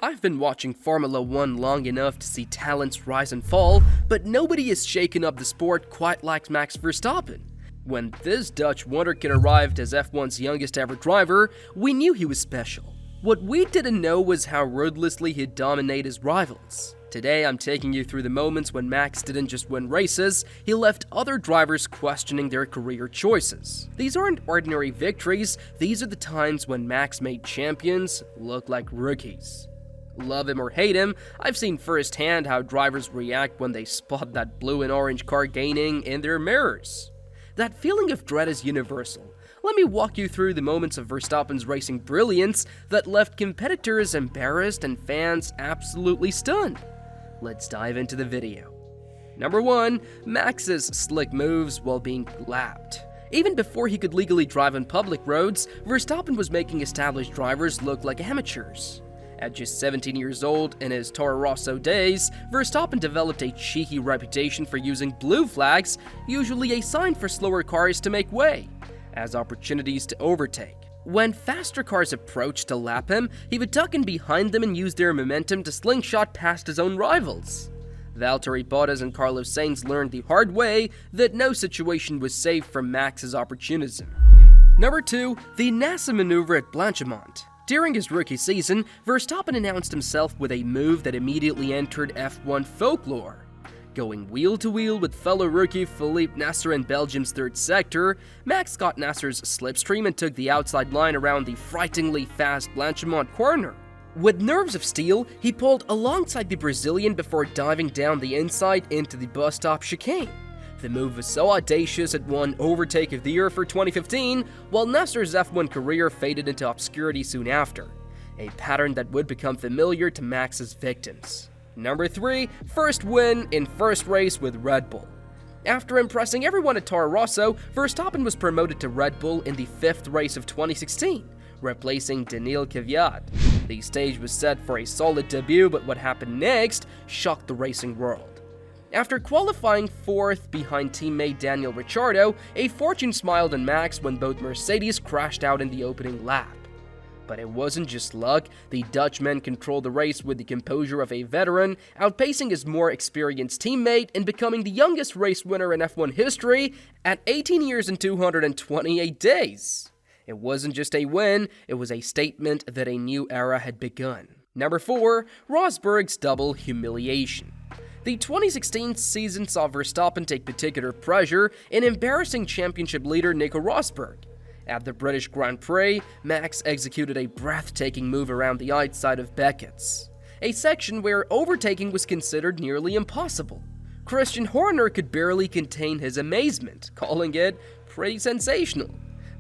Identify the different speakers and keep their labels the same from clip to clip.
Speaker 1: I've been watching Formula 1 long enough to see talents rise and fall, but nobody has shaken up the sport quite like Max Verstappen. When this Dutch wonderkid arrived as F1's youngest ever driver, we knew he was special. What we didn't know was how ruthlessly he'd dominate his rivals. Today I'm taking you through the moments when Max didn't just win races, he left other drivers questioning their career choices. These aren't ordinary victories, these are the times when Max made champions look like rookies. Love him or hate him, I've seen firsthand how drivers react when they spot that blue and orange car gaining in their mirrors. That feeling of dread is universal. Let me walk you through the moments of Verstappen's racing brilliance that left competitors embarrassed and fans absolutely stunned. Let's dive into the video. Number 1. Max's slick moves while being lapped. Even before he could legally drive on public roads, Verstappen was making established drivers look like amateurs. At just 17 years old, in his Toro Rosso days, Verstappen developed a cheeky reputation for using blue flags, usually a sign for slower cars to make way, as opportunities to overtake. When faster cars approached to lap him, he would tuck in behind them and use their momentum to slingshot past his own rivals. Valtteri Bottas and Carlos Sainz learned the hard way that no situation was safe from Max's opportunism. Number 2. The NASA maneuver at Blanchimont. During his rookie season, Verstappen announced himself with a move that immediately entered F1 folklore. Going wheel-to-wheel with fellow rookie Felipe Nasser in Belgium's third sector, Max got Nasser's slipstream and took the outside line around the frighteningly fast Blanchimont corner. With nerves of steel, he pulled alongside the Brazilian before diving down the inside into the bus stop chicane. The move was so audacious it won Overtake of the Year for 2015, while Nasser's F1 career faded into obscurity soon after, a pattern that would become familiar to Max's victims. Number 3. First win in first race with Red Bull. After impressing everyone at Toro Rosso, Verstappen was promoted to Red Bull in the 5th race of 2016, replacing Daniil Kvyat. The stage was set for a solid debut, but what happened next shocked the racing world. After qualifying 4th behind teammate Daniel Ricciardo, a fortune smiled on Max when both Mercedes crashed out in the opening lap. But it wasn't just luck, the Dutchman controlled the race with the composure of a veteran, outpacing his more experienced teammate and becoming the youngest race winner in F1 history at 18 years and 228 days. It wasn't just a win, it was a statement that a new era had begun. Number 4. Rosberg's double humiliation. The 2016 season saw Verstappen take particular pleasure in embarrassing championship leader Nico Rosberg. At the British Grand Prix, Max executed a breathtaking move around the outside of Beckett's, a section where overtaking was considered nearly impossible. Christian Horner could barely contain his amazement, calling it pretty sensational.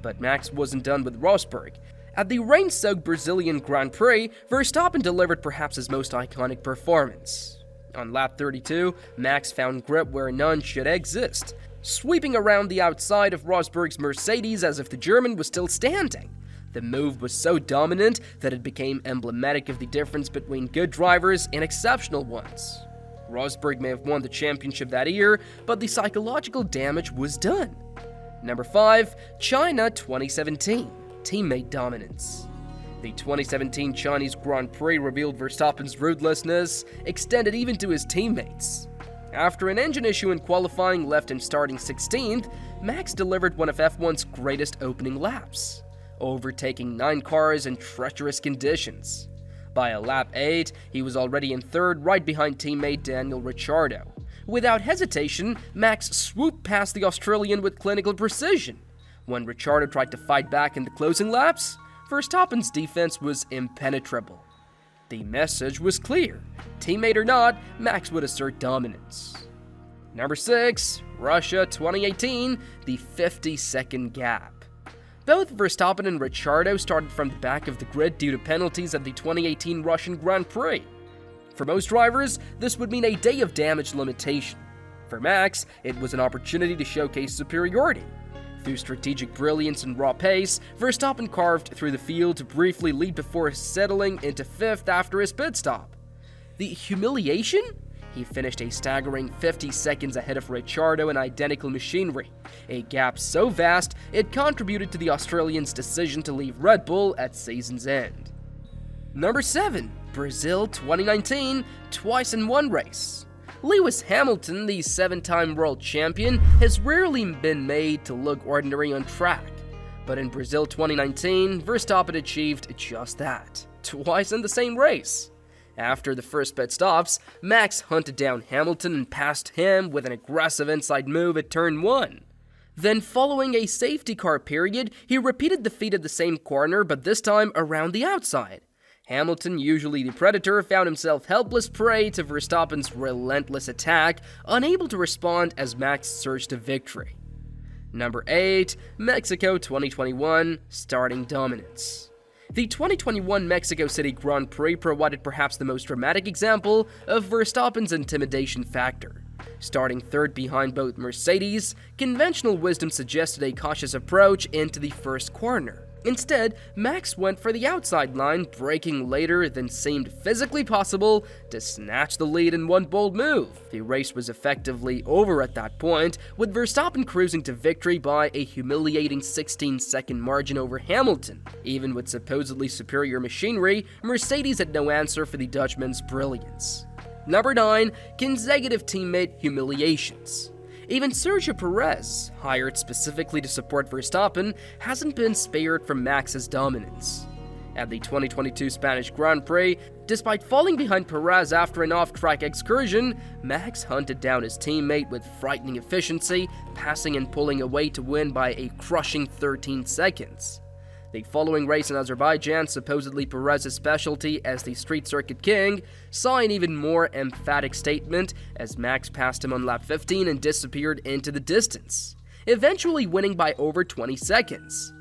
Speaker 1: But Max wasn't done with Rosberg. At the rain-soaked Brazilian Grand Prix, Verstappen delivered perhaps his most iconic performance. On lap 32, Max found grip where none should exist, sweeping around the outside of Rosberg's Mercedes as if the German was still standing. The move was so dominant that it became emblematic of the difference between good drivers and exceptional ones. Rosberg may have won the championship that year, but the psychological damage was done. Number 5. China 2017. Teammate dominance. The 2017 Chinese Grand Prix revealed Verstappen's ruthlessness extended even to his teammates. After an engine issue in qualifying left him starting 16th, Max delivered one of F1's greatest opening laps, overtaking 9 cars in treacherous conditions. By a lap 8, he was already in 3rd right behind teammate Daniel Ricciardo. Without hesitation, Max swooped past the Australian with clinical precision. When Ricciardo tried to fight back in the closing laps, Verstappen's defense was impenetrable. The message was clear. Teammate or not, Max would assert dominance. Number 6. Russia 2018, the 50-second gap. Both Verstappen and Ricciardo started from the back of the grid due to penalties at the 2018 Russian Grand Prix. For most drivers, this would mean a day of damage limitation. For Max, it was an opportunity to showcase superiority. Through strategic brilliance and raw pace, Verstappen carved through the field to briefly lead before settling into 5th after his pit stop. The humiliation? He finished a staggering 50 seconds ahead of Ricciardo in identical machinery, a gap so vast it contributed to the Australians' decision to leave Red Bull at season's end. Number 7. Brazil 2019, twice in one race. Lewis Hamilton, the 7-time world champion, has rarely been made to look ordinary on track. But in Brazil 2019, Verstappen achieved just that, twice in the same race. After the first pit stops, Max hunted down Hamilton and passed him with an aggressive inside move at turn 1. Then, following a safety car period, he repeated the feat at the same corner, but this time around the outside. Hamilton, usually the predator, found himself helpless prey to Verstappen's relentless attack, unable to respond as Max surged to victory. Number 8, Mexico 2021, starting dominance. The 2021 Mexico City Grand Prix provided perhaps the most dramatic example of Verstappen's intimidation factor. Starting third behind both Mercedes, conventional wisdom suggested a cautious approach into the first corner. Instead, Max went for the outside line, braking later than seemed physically possible to snatch the lead in one bold move. The race was effectively over at that point, with Verstappen cruising to victory by a humiliating 16-second margin over Hamilton. Even with supposedly superior machinery, Mercedes had no answer for the Dutchman's brilliance. Number 9, consecutive teammate humiliations. Even Sergio Perez, hired specifically to support Verstappen, hasn't been spared from Max's dominance. At the 2022 Spanish Grand Prix, despite falling behind Perez after an off-track excursion, Max hunted down his teammate with frightening efficiency, passing and pulling away to win by a crushing 13 seconds. The following race in Azerbaijan, supposedly Perez's specialty as the street circuit king, saw an even more emphatic statement as Max passed him on lap 15 and disappeared into the distance, eventually winning by over 20 seconds.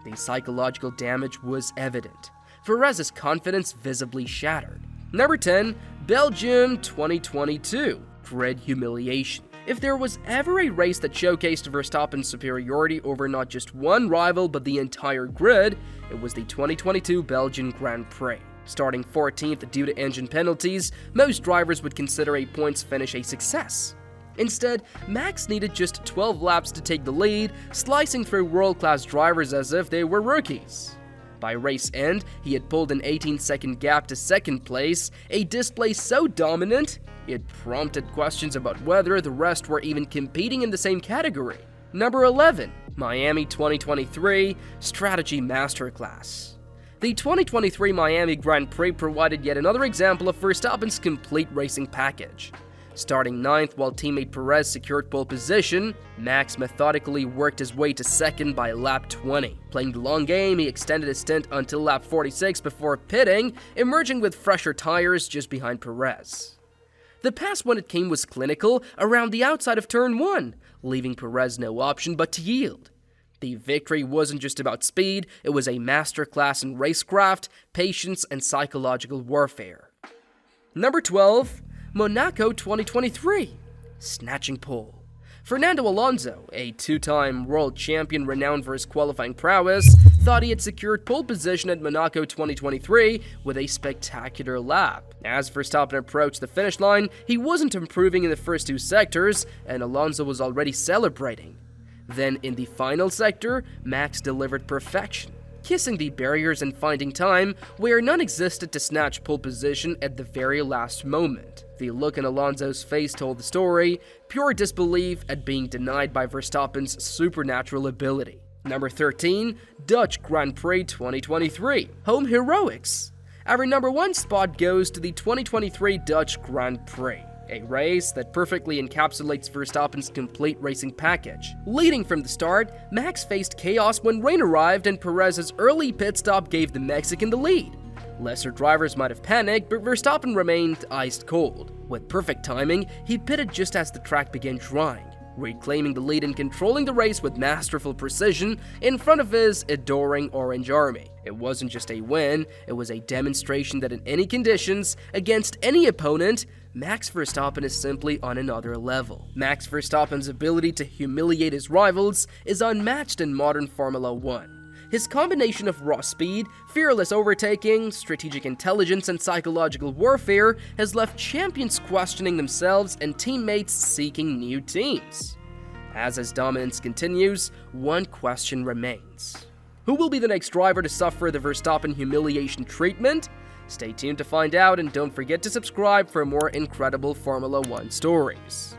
Speaker 1: The psychological damage was evident, Perez's confidence visibly shattered. Number 10, Belgium 2022, grid humiliation. If there was ever a race that showcased Verstappen's superiority over not just one rival but the entire grid, it was the 2022 Belgian Grand Prix. Starting 14th due to engine penalties, most drivers would consider a points finish a success. Instead, Max needed just 12 laps to take the lead, slicing through world-class drivers as if they were rookies. By race end, he had pulled an 18-second gap to second place, a display so dominant, it prompted questions about whether the rest were even competing in the same category. Number 11, Miami 2023, Strategy Masterclass. The 2023 Miami Grand Prix provided yet another example of Verstappen's complete racing package. Starting 9th while teammate Perez secured pole position, Max methodically worked his way to second by lap 20. Playing the long game, he extended his stint until lap 46 before pitting, emerging with fresher tires just behind Perez. The pass when it came was clinical around the outside of turn 1, leaving Perez no option but to yield. The victory wasn't just about speed, it was a masterclass in racecraft, patience, and psychological warfare. Number 12, Monaco 2023, snatching pole. Fernando Alonso, a 2-time world champion renowned for his qualifying prowess, thought he had secured pole position at Monaco 2023 with a spectacular lap. As Verstappen approached the finish line, he wasn't improving in the first 2 sectors, and Alonso was already celebrating. Then in the final sector, Max delivered perfection, kissing the barriers and finding time where none existed to snatch pole position at the very last moment. The look in Alonso's face told the story, pure disbelief at being denied by Verstappen's supernatural ability. Number 13, Dutch Grand Prix 2023, home heroics. Our number 1 spot goes to the 2023 Dutch Grand Prix, a race that perfectly encapsulates Verstappen's complete racing package. Leading from the start, Max faced chaos when rain arrived and Perez's early pit stop gave the Mexican the lead. Lesser drivers might have panicked, but Verstappen remained ice cold. With perfect timing, he pitted just as the track began drying, reclaiming the lead and controlling the race with masterful precision in front of his adoring Orange Army. It wasn't just a win, it was a demonstration that in any conditions, against any opponent, Max Verstappen is simply on another level. Max Verstappen's ability to humiliate his rivals is unmatched in modern Formula 1. His combination of raw speed, fearless overtaking, strategic intelligence, and psychological warfare has left champions questioning themselves and teammates seeking new teams. As his dominance continues, one question remains. Who will be the next driver to suffer the Verstappen humiliation treatment? Stay tuned to find out, and don't forget to subscribe for more incredible Formula 1 stories.